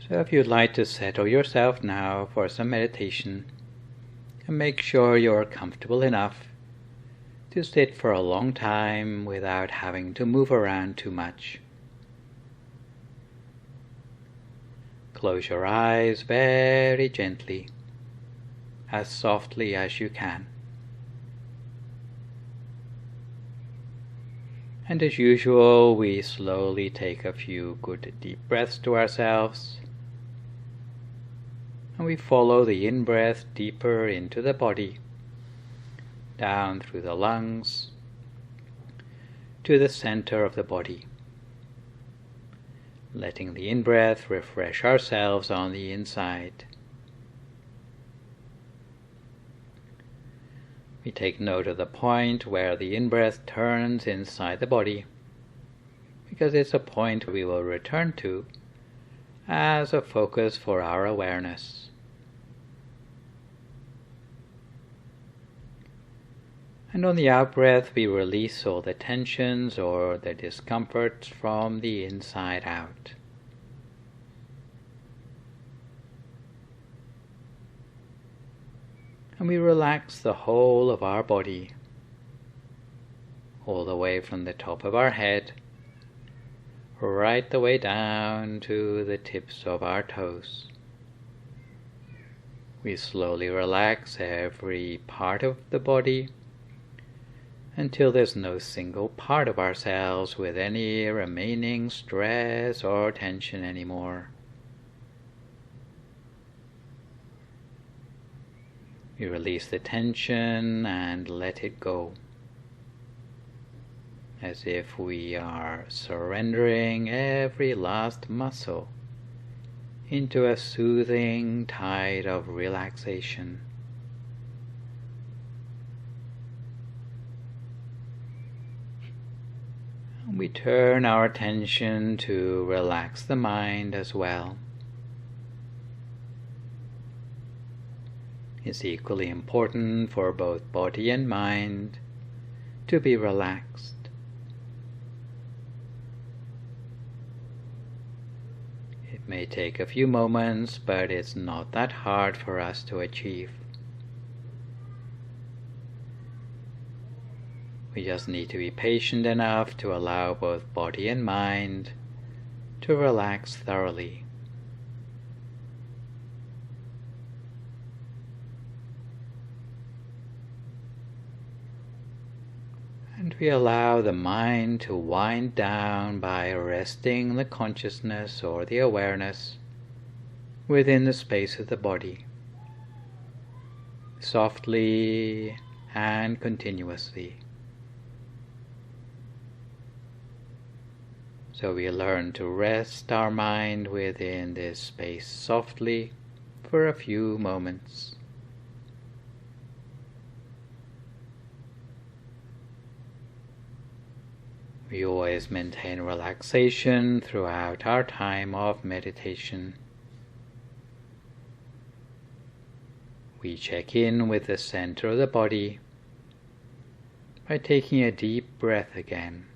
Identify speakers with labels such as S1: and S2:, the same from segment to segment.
S1: So if you'd like to settle yourself now for some meditation, and make sure you're comfortable enough to sit for a long time without having to move around too much. Close your eyes very gently, as softly as you can. And as usual, we slowly take a few good deep breaths to ourselves, and we follow the in-breath deeper into the body, down through the lungs, to the center of the body, letting the in-breath refresh ourselves on the inside. We take note of the point where the in-breath turns inside the body, because it's a point we will return to as a focus for our awareness. And on the out-breath, we release all the tensions or the discomfort from the inside out. And we relax the whole of our body, all the way from the top of our head, right the way down to the tips of our toes. We slowly relax every part of the body until there's no single part of ourselves with any remaining stress or tension anymore. We release the tension and let it go, as if we are surrendering every last muscle into a soothing tide of relaxation. And we turn our attention to relax the mind as well. It's equally important for both body and mind to be relaxed. It may take a few moments, but it's not that hard for us to achieve. We just need to be patient enough to allow both body and mind to relax thoroughly. And we allow the mind to wind down by resting the consciousness or the awareness within the space of the body, softly and continuously. So we learn to rest our mind within this space softly for a few moments. We always maintain relaxation throughout our time of meditation. We check in with the center of the body by taking a deep breath again,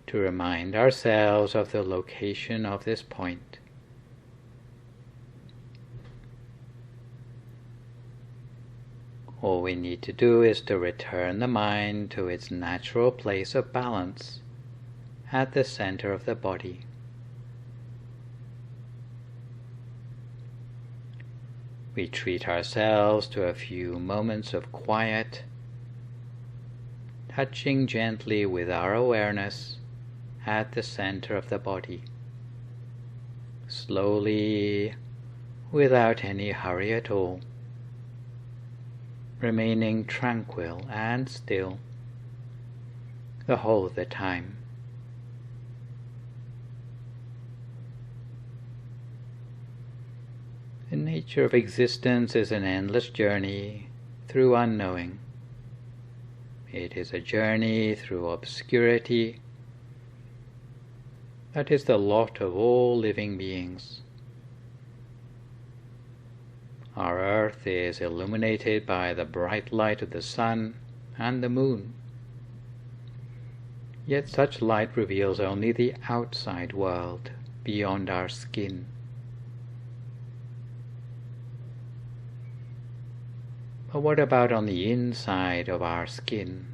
S1: to remind ourselves of the location of this point. All we need to do is to return the mind to its natural place of balance at the center of the body. We treat ourselves to a few moments of quiet, touching gently with our awareness at the center of the body, slowly, without any hurry at all, remaining tranquil and still the whole of the time. The nature of existence is an endless journey through unknowing. It is a journey through obscurity that is the lot of all living beings. Our earth is illuminated by the bright light of the sun and the moon. Yet such light reveals only the outside world, beyond our skin. But what about on the inside of our skin,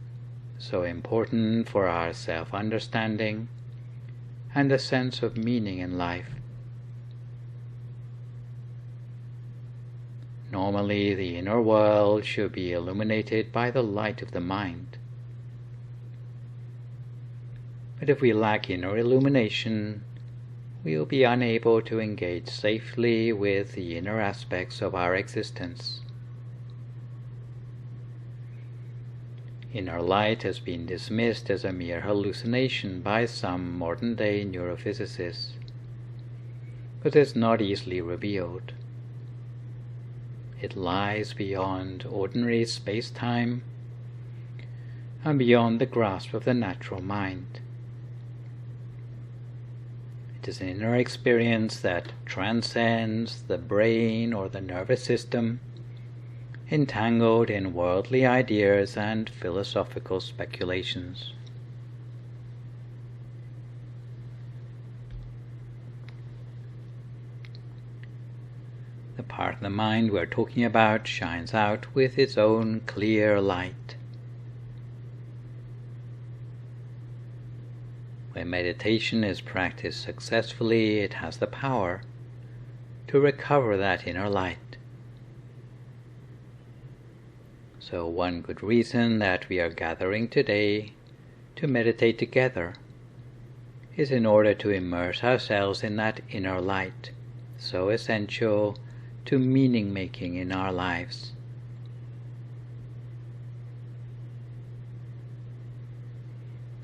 S1: so important for our self-understanding and a sense of meaning in life? Normally, the inner world should be illuminated by the light of the mind. But if we lack inner illumination, we will be unable to engage safely with the inner aspects of our existence. Inner light has been dismissed as a mere hallucination by some modern-day neurophysicists, but is not easily revealed. It lies beyond ordinary space-time and beyond the grasp of the natural mind. It is an inner experience that transcends the brain or the nervous system, entangled in worldly ideas and philosophical speculations. The part of the mind we're talking about shines out with its own clear light. When meditation is practiced successfully, it has the power to recover that inner light. So one good reason that we are gathering today to meditate together is in order to immerse ourselves in that inner light, so essential to meaning-making in our lives.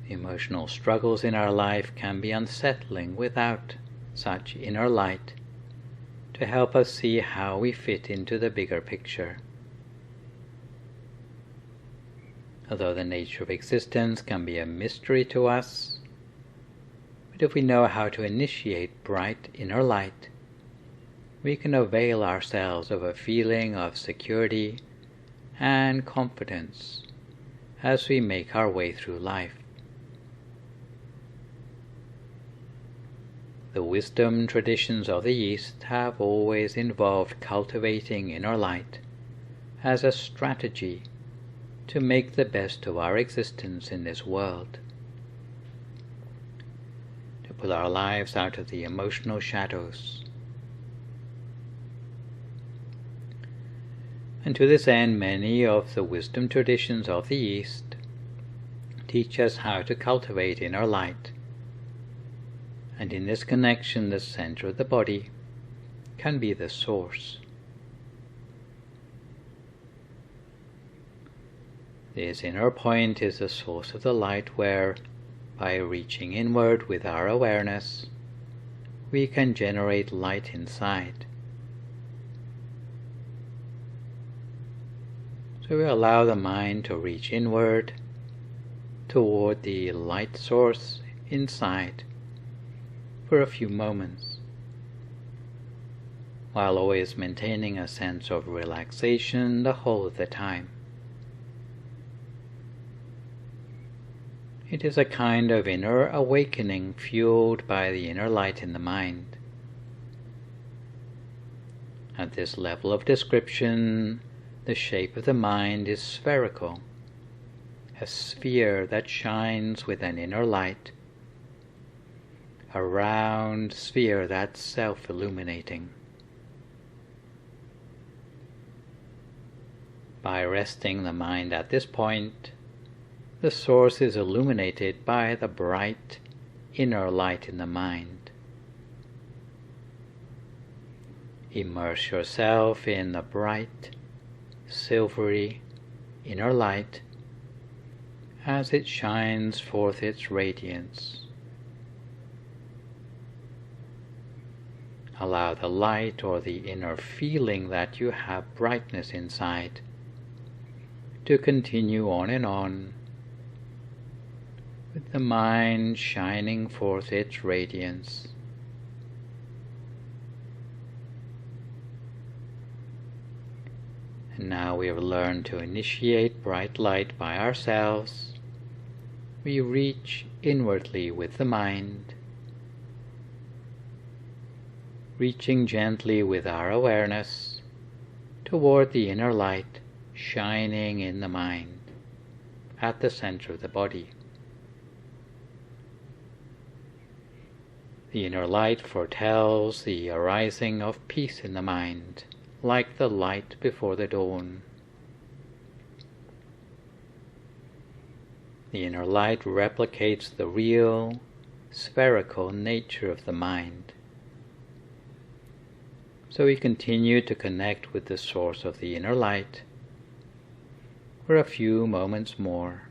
S1: Emotional struggles in our life can be unsettling without such inner light to help us see how we fit into the bigger picture. Although the nature of existence can be a mystery to us, but if we know how to initiate bright inner light, we can avail ourselves of a feeling of security and confidence as we make our way through life. The wisdom traditions of the East have always involved cultivating inner light as a strategy to make the best of our existence in this world, to pull our lives out of the emotional shadows. And to this end, many of the wisdom traditions of the East teach us how to cultivate inner light. And in this connection, the center of the body can be the source. This inner point is the source of the light where, by reaching inward with our awareness, we can generate light inside. So we allow the mind to reach inward toward the light source inside for a few moments, while always maintaining a sense of relaxation the whole of the time. It is a kind of inner awakening fueled by the inner light in the mind. At this level of description, the shape of the mind is spherical, a sphere that shines with an inner light, a round sphere that's self-illuminating. By resting the mind at this point, the source is illuminated by the bright inner light in the mind. Immerse yourself in the bright, silvery inner light as it shines forth its radiance. Allow the light or the inner feeling that you have brightness inside to continue on and on, with the mind shining forth its radiance. And now we have learned to initiate bright light by ourselves. We reach inwardly with the mind, reaching gently with our awareness toward the inner light shining in the mind at the center of the body. The inner light foretells the arising of peace in the mind, like the light before the dawn. The inner light replicates the real, spherical nature of the mind. So we continue to connect with the source of the inner light for a few moments more.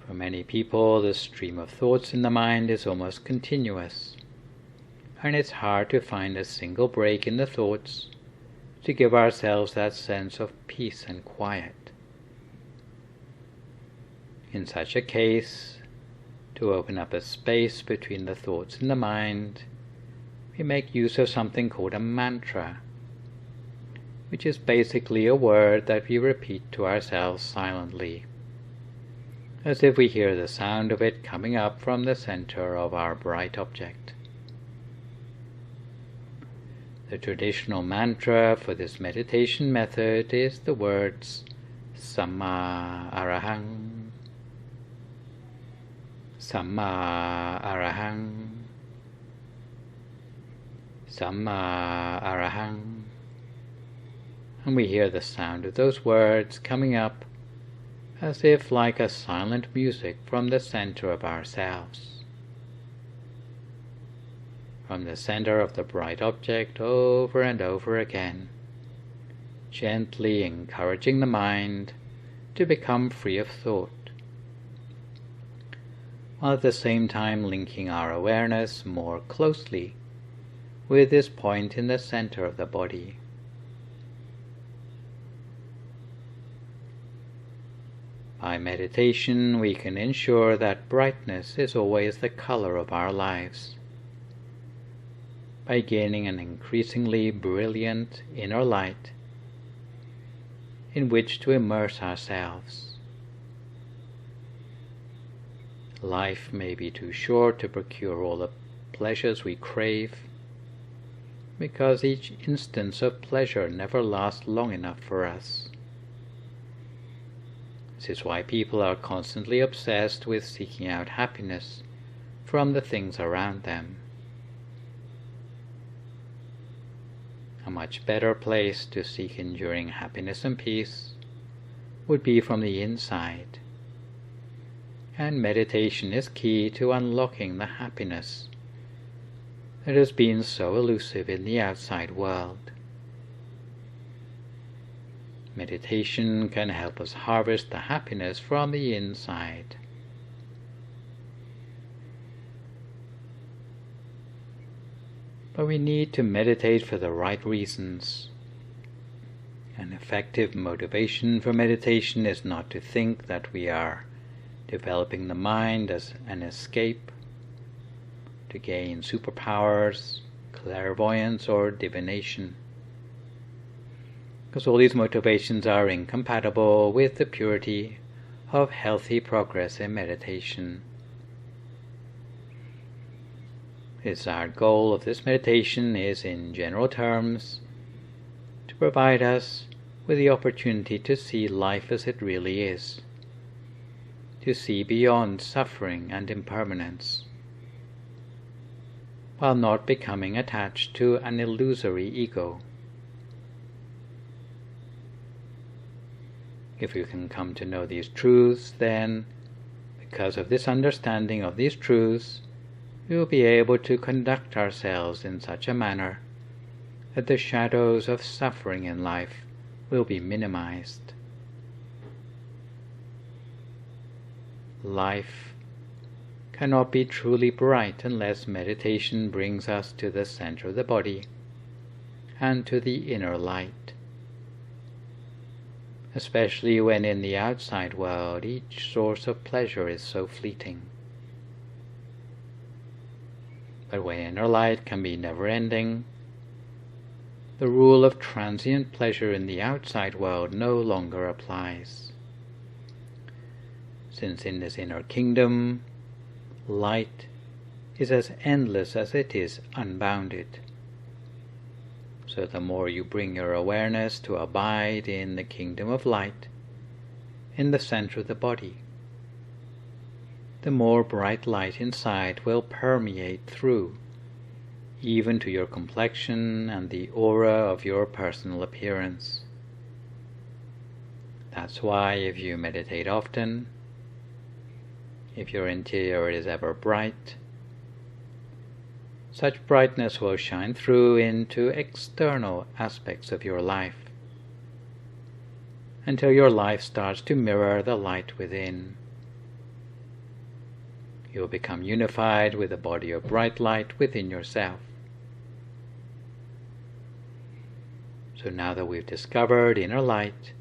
S1: For many people, the stream of thoughts in the mind is almost continuous, and it's hard to find a single break in the thoughts to give ourselves that sense of peace and quiet. In such a case, to open up a space between the thoughts in the mind, we make use of something called a mantra, which is basically a word that we repeat to ourselves silently, as if we hear the sound of it coming up from the center of our bright object. The traditional mantra for this meditation method is the words Samma Arahang, Samma Arahang, Samma Arahang. And we hear the sound of those words coming up as if like a silent music from the center of ourselves. From the center of the bright object over and over again, gently encouraging the mind to become free of thought, while at the same time linking our awareness more closely with this point in the center of the body. By meditation, we can ensure that brightness is always the color of our lives, by gaining an increasingly brilliant inner light in which to immerse ourselves. Life may be too short to procure all the pleasures we crave, because each instance of pleasure never lasts long enough for us. This is why people are constantly obsessed with seeking out happiness from the things around them. A much better place to seek enduring happiness and peace would be from the inside, and meditation is key to unlocking the happiness that has been so elusive in the outside world. Meditation can help us harvest the happiness from the inside. But we need to meditate for the right reasons. An effective motivation for meditation is not to think that we are developing the mind as an escape, to gain superpowers, clairvoyance, or divination, because all these motivations are incompatible with the purity of healthy progress in meditation. The desired goal of this meditation is, in general terms, to provide us with the opportunity to see life as it really is, to see beyond suffering and impermanence, while not becoming attached to an illusory ego. If we can come to know these truths, then, because of this understanding of these truths, we will be able to conduct ourselves in such a manner that the shadows of suffering in life will be minimized. Life cannot be truly bright unless meditation brings us to the center of the body and to the inner light, especially when in the outside world each source of pleasure is so fleeting. But when inner light can be never-ending, the rule of transient pleasure in the outside world no longer applies. Since in this inner kingdom, light is as endless as it is unbounded. So the more you bring your awareness to abide in the kingdom of light, in the center of the body, the more bright light inside will permeate through, even to your complexion and the aura of your personal appearance. That's why if you meditate often, if your interior is ever bright, such brightness will shine through into external aspects of your life, until your life starts to mirror the light within. You'll become unified with the body of bright light within yourself. So now that we've discovered inner light,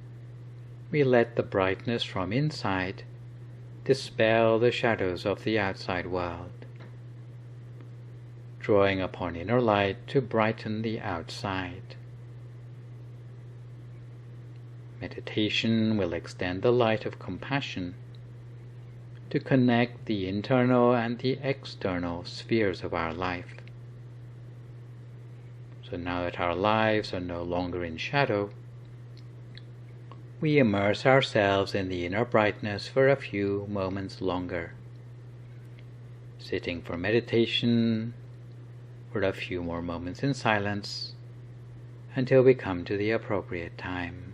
S1: we let the brightness from inside dispel the shadows of the outside world, drawing upon inner light to brighten the outside. Meditation will extend the light of compassion to connect the internal and the external spheres of our life. So now that our lives are no longer in shadow, we immerse ourselves in the inner brightness for a few moments longer, sitting for meditation for a few more moments in silence until we come to the appropriate time.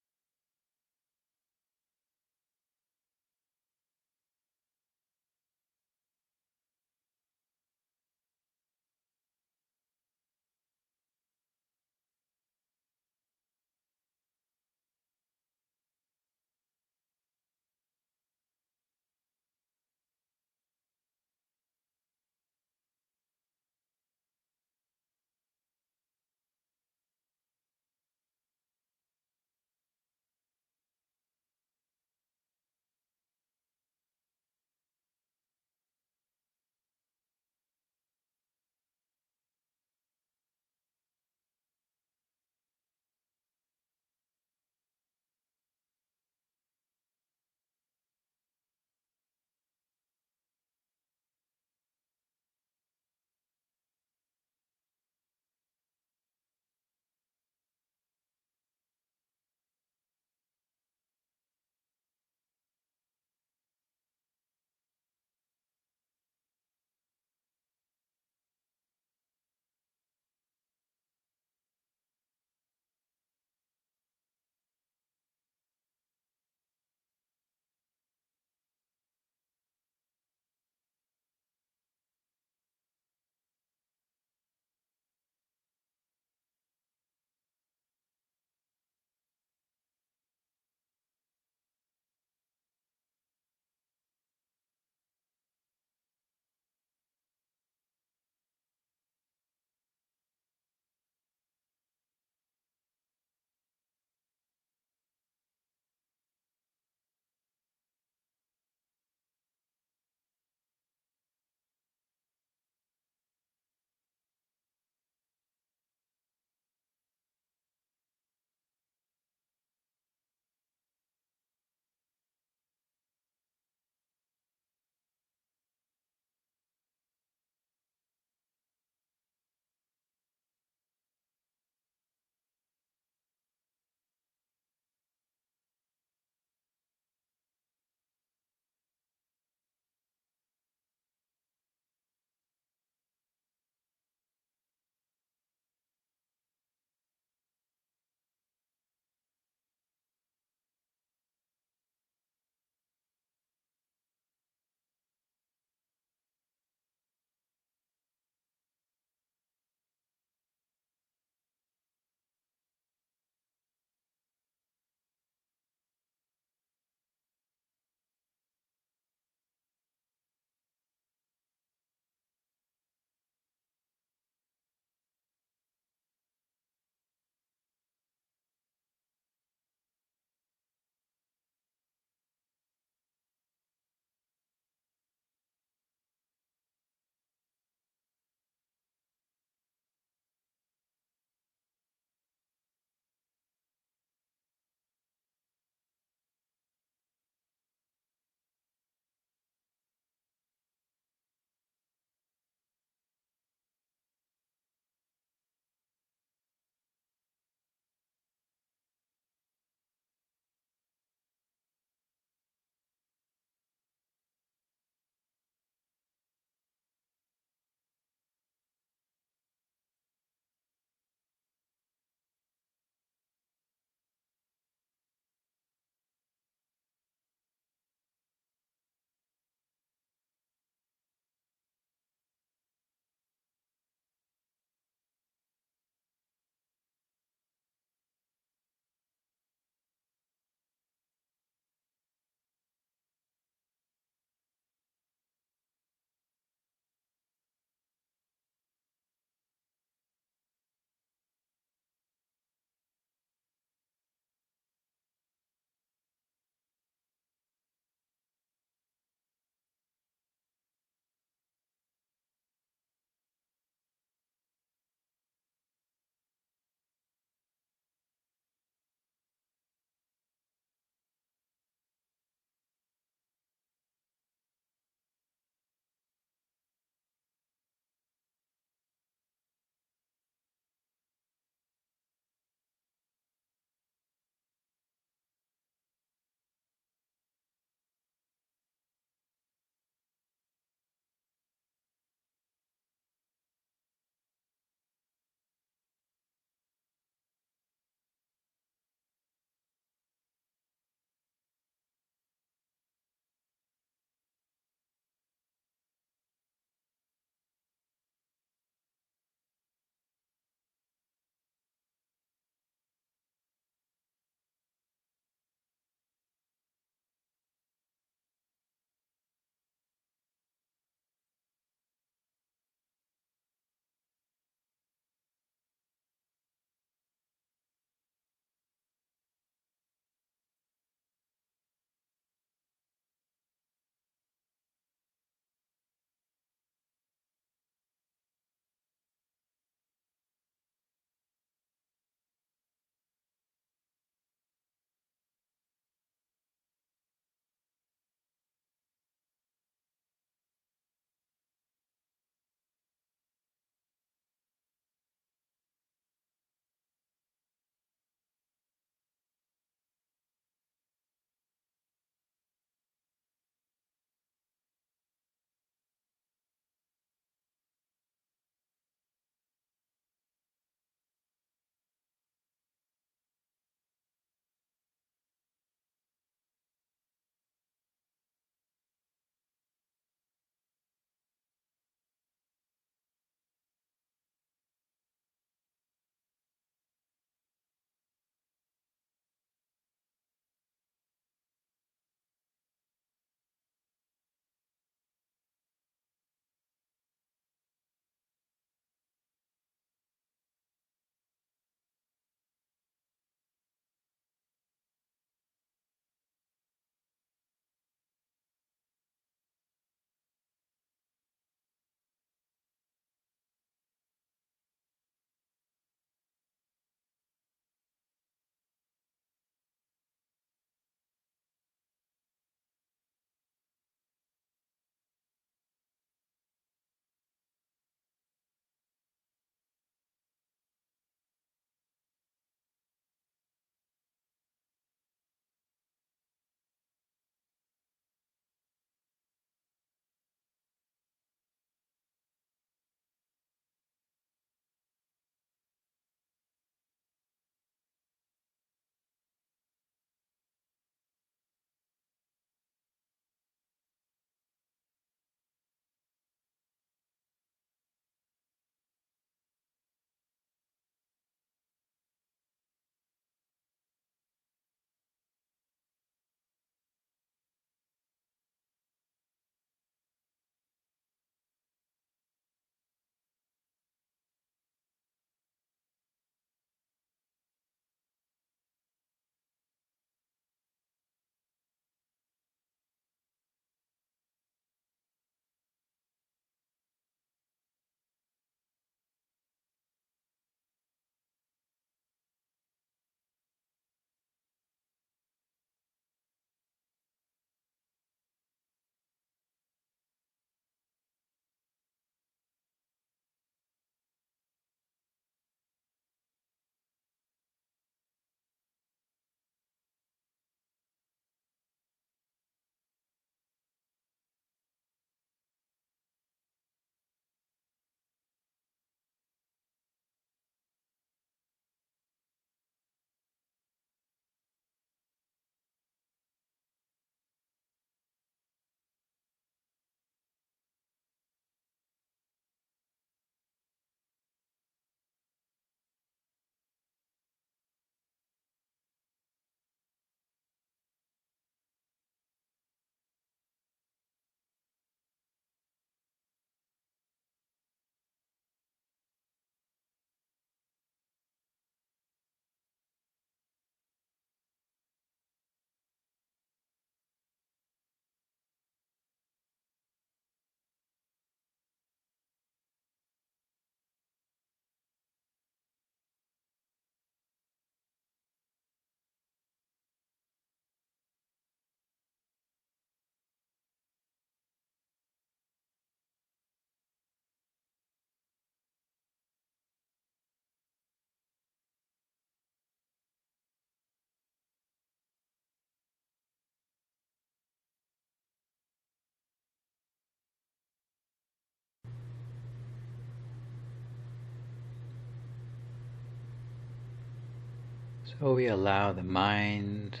S1: So we allow the mind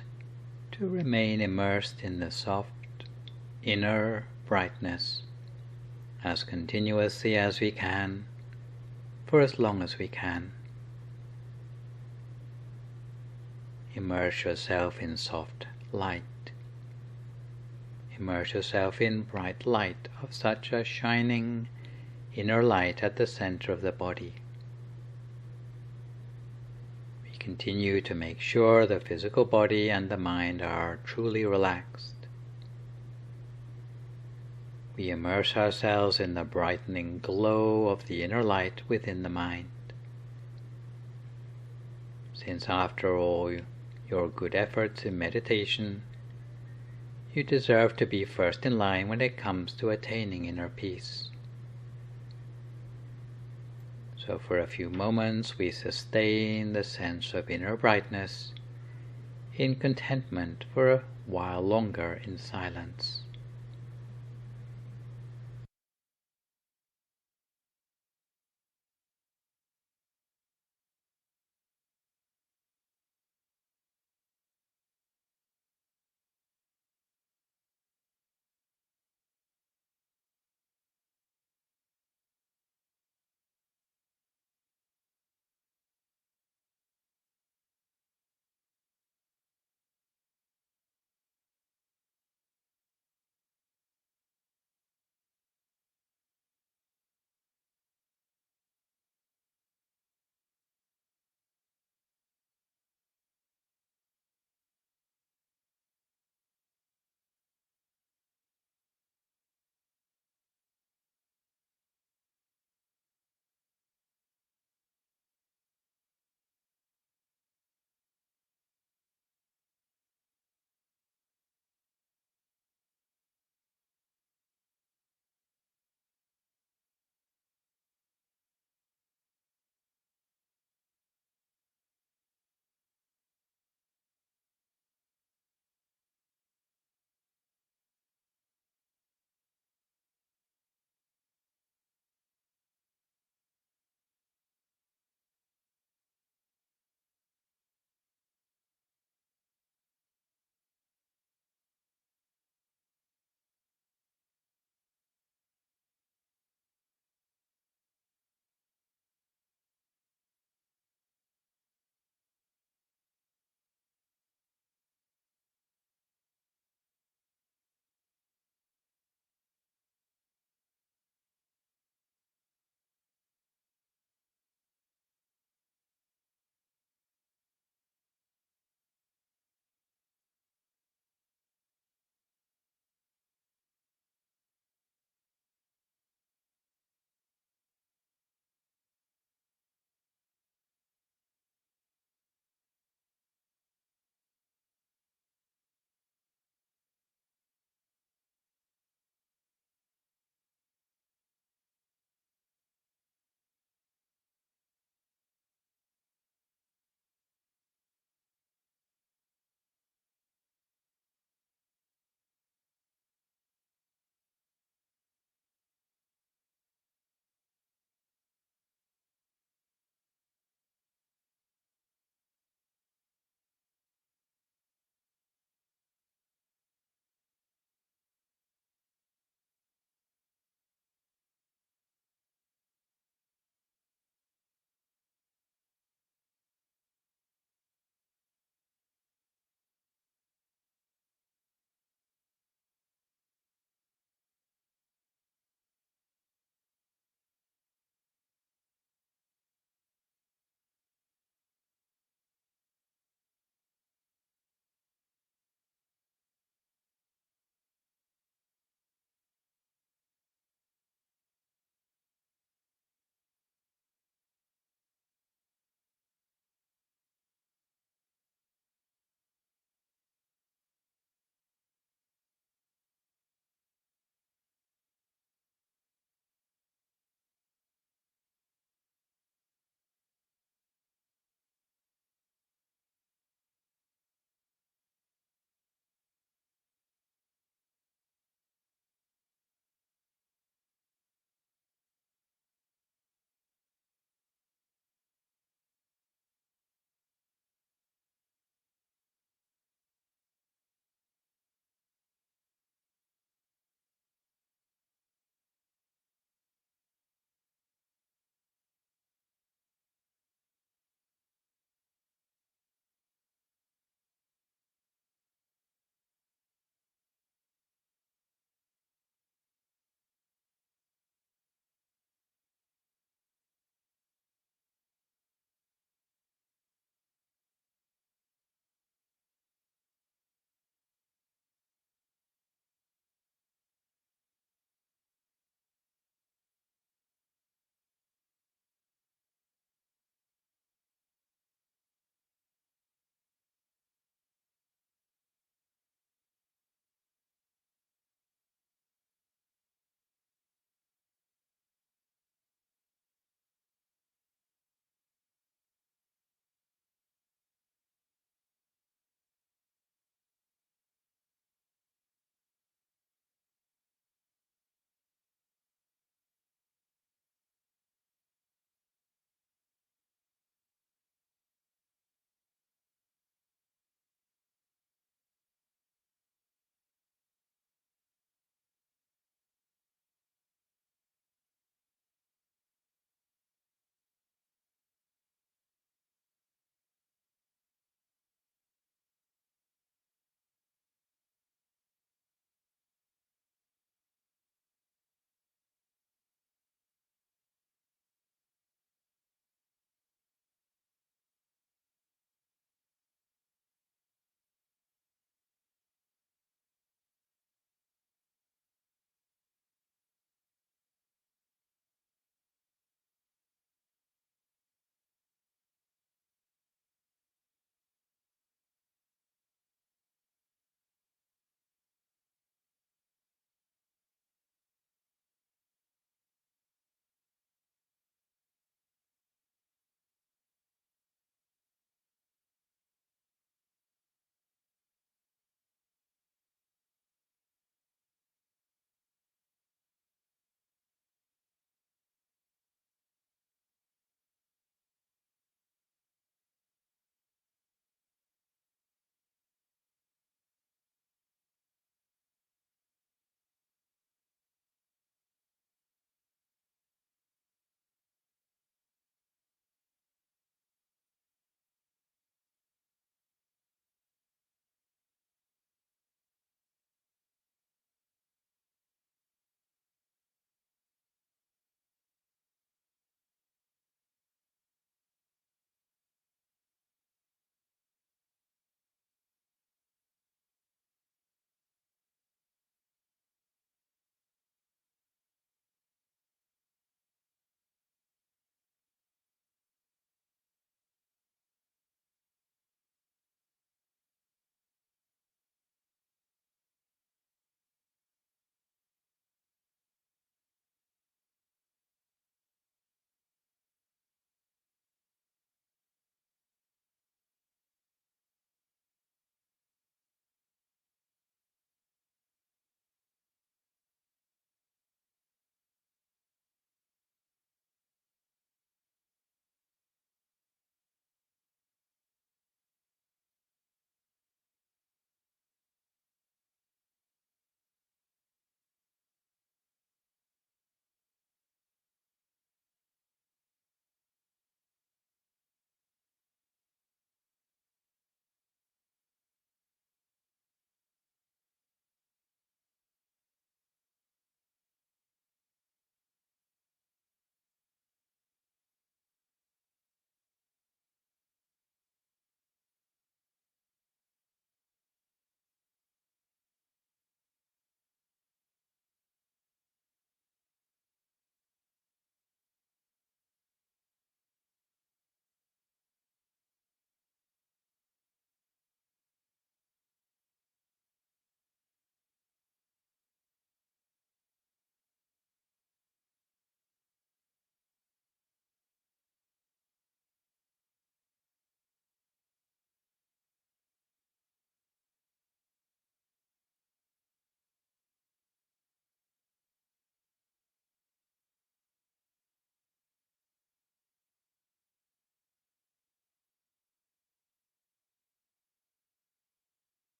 S1: to remain immersed in the soft inner brightness as continuously as we can, for as long as we can. Immerse yourself in soft light. Immerse yourself in bright light of such a shining inner light at the center of the body. We continue to make sure the physical body and the mind are truly relaxed. We immerse ourselves in the brightening glow of the inner light within the mind. Since after all your good efforts in meditation, you deserve to be first in line when it comes to attaining inner peace. So for a few moments we sustain the sense of inner brightness in contentment for a while longer in silence.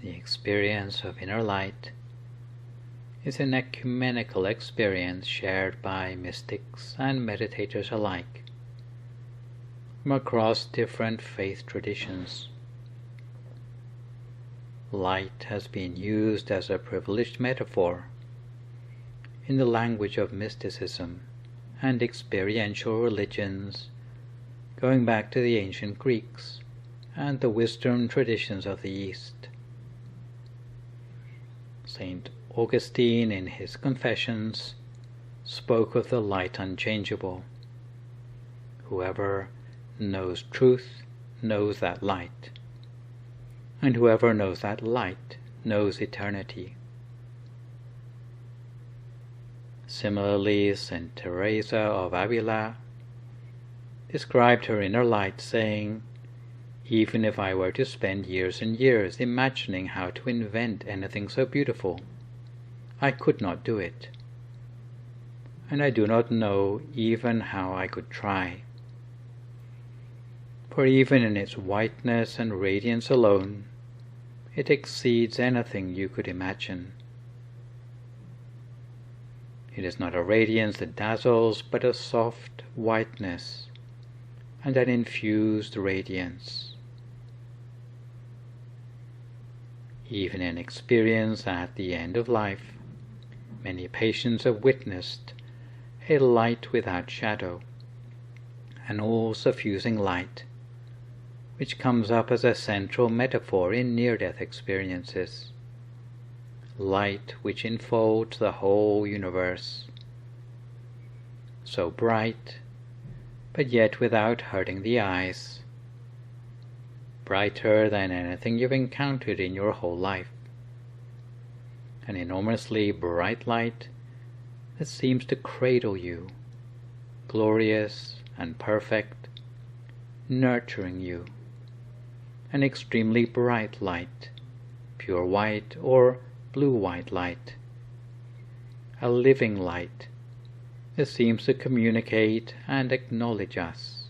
S1: The experience of inner light is an ecumenical experience shared by mystics and meditators alike from across different faith traditions. Light has been used as a privileged metaphor in the language of mysticism and experiential religions going back to the ancient Greeks and the wisdom traditions of the East. St. Augustine, in his Confessions, spoke of the light unchangeable. Whoever knows truth knows that light, and whoever knows that light knows eternity. Similarly, St. Teresa of Avila described her inner light, saying, "Even if I were to spend years and years imagining how to invent anything so beautiful, I could not do it. And I do not know even how I could try. For even in its whiteness and radiance alone, it exceeds anything you could imagine. It is not a radiance that dazzles, but a soft whiteness and an infused radiance. Even in experience at the end of life, many patients have witnessed a light without shadow, an all-suffusing light, which comes up as a central metaphor in near-death experiences. Light which enfolds the whole universe. So bright, but yet without hurting the eyes. Brighter than anything you've encountered in your whole life. An enormously bright light that seems to cradle you, glorious and perfect, nurturing you. An extremely bright light, pure white or blue-white light. A living light that seems to communicate and acknowledge us.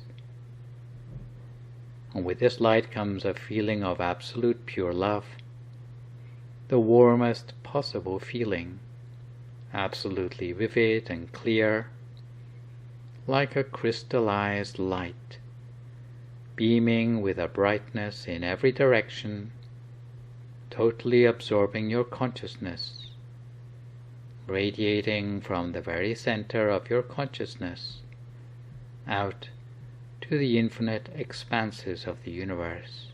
S1: And with this light comes a feeling of absolute pure love, the warmest possible feeling, absolutely vivid and clear, like a crystallized light, beaming with a brightness in every direction, totally absorbing your consciousness, radiating from the very center of your consciousness out to the infinite expanses of the universe.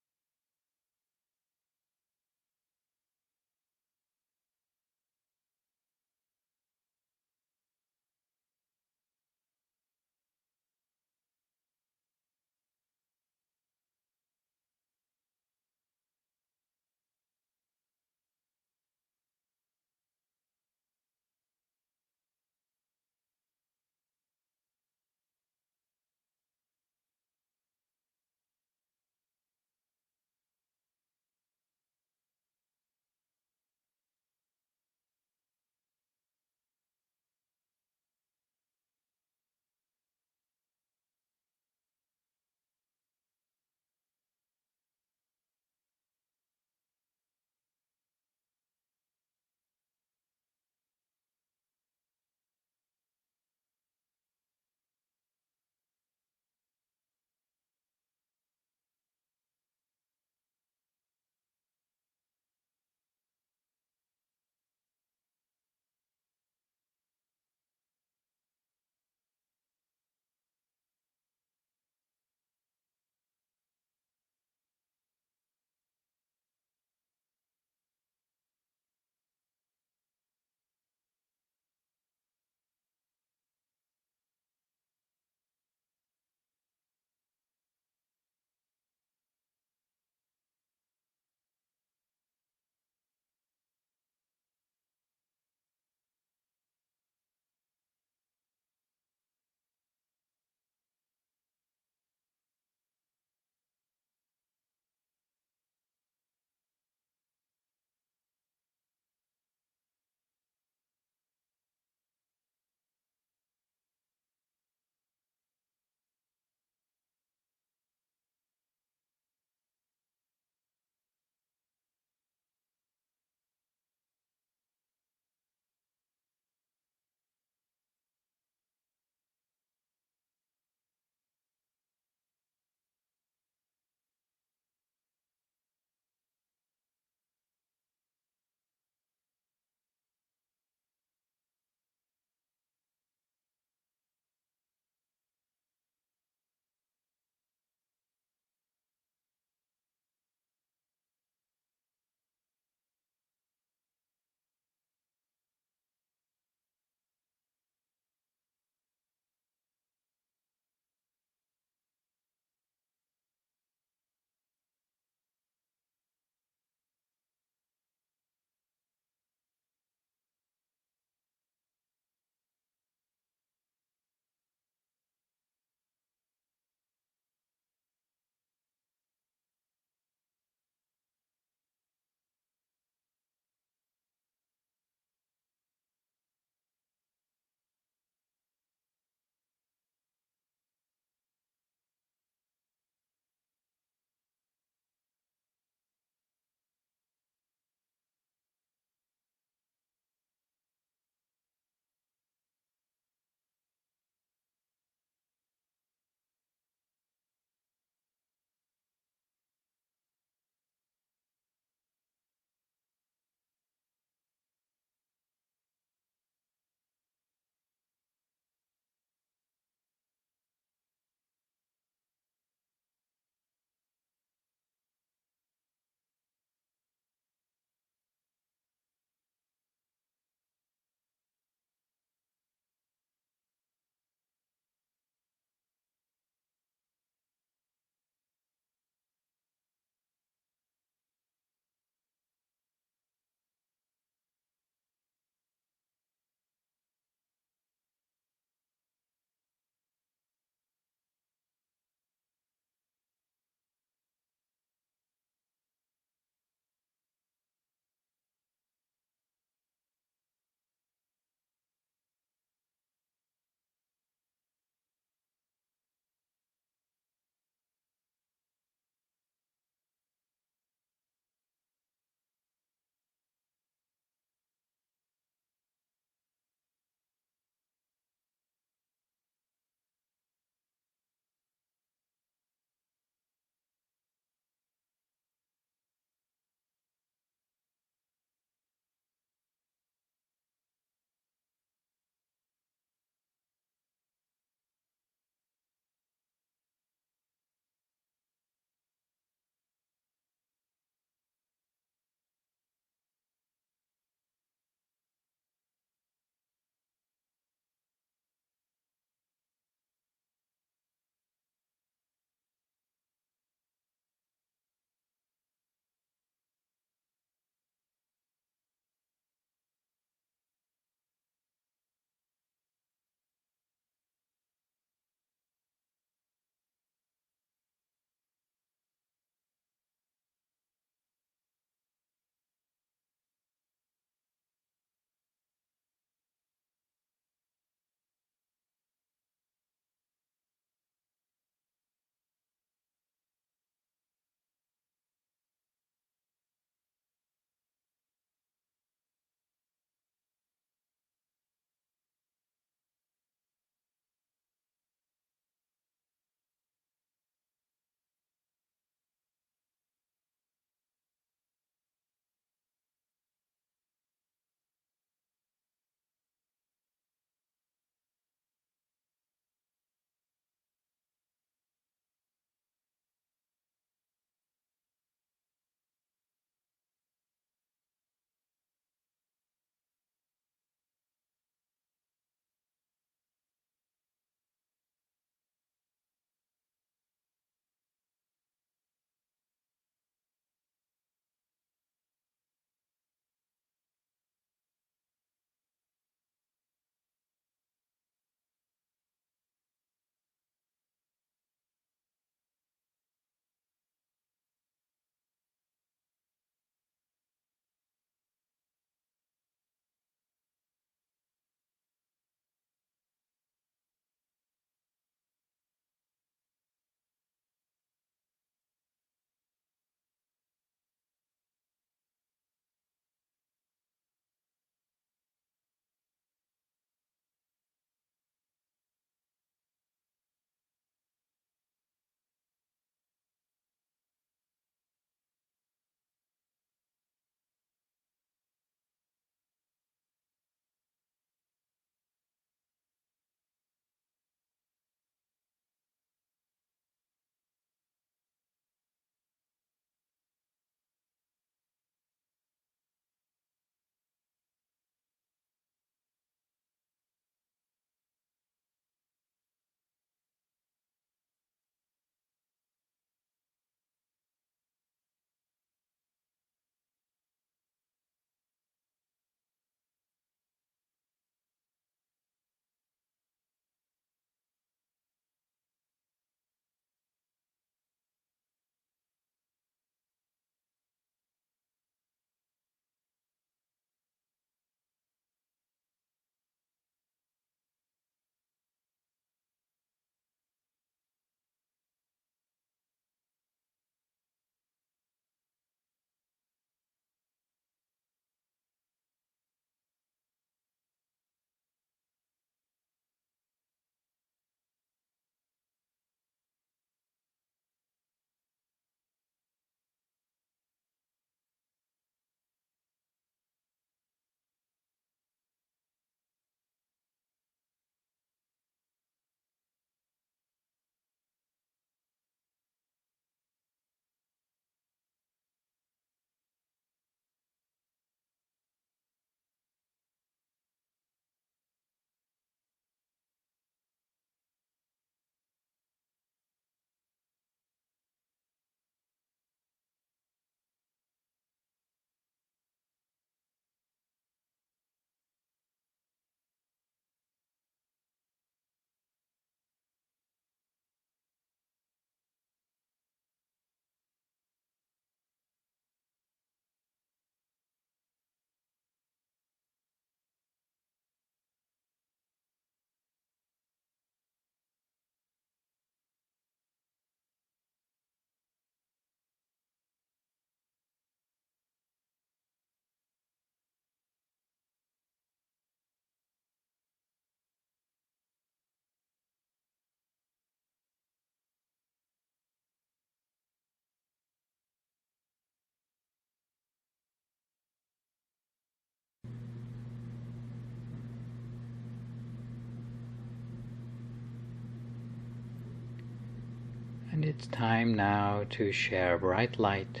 S1: And it's time now to share bright light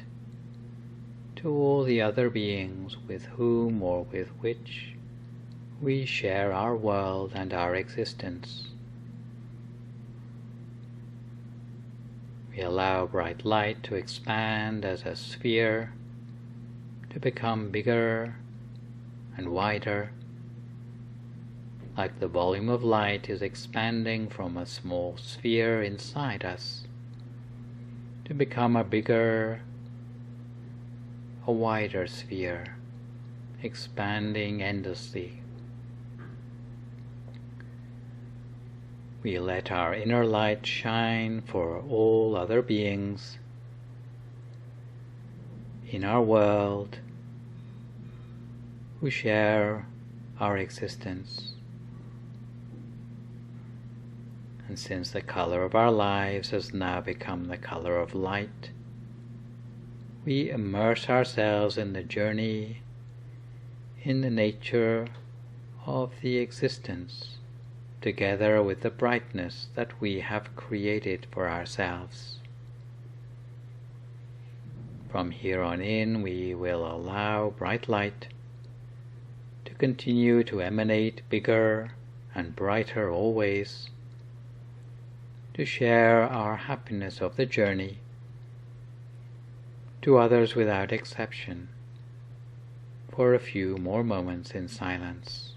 S1: to all the other beings with whom or with which we share our world and our existence. We allow bright light to expand as a sphere, to become bigger and wider, like the volume of light is expanding from a small sphere inside us to become a bigger, a wider sphere, expanding endlessly. We let our inner light shine for all other beings in our world who share our existence. And since the color of our lives has now become the color of light, we immerse ourselves in the journey, in the nature of the existence, together with the brightness that we have created for ourselves. From here on in, we will allow bright light to continue to emanate bigger and brighter always, to share our happiness of the journey to others without exception, for a few more moments in silence.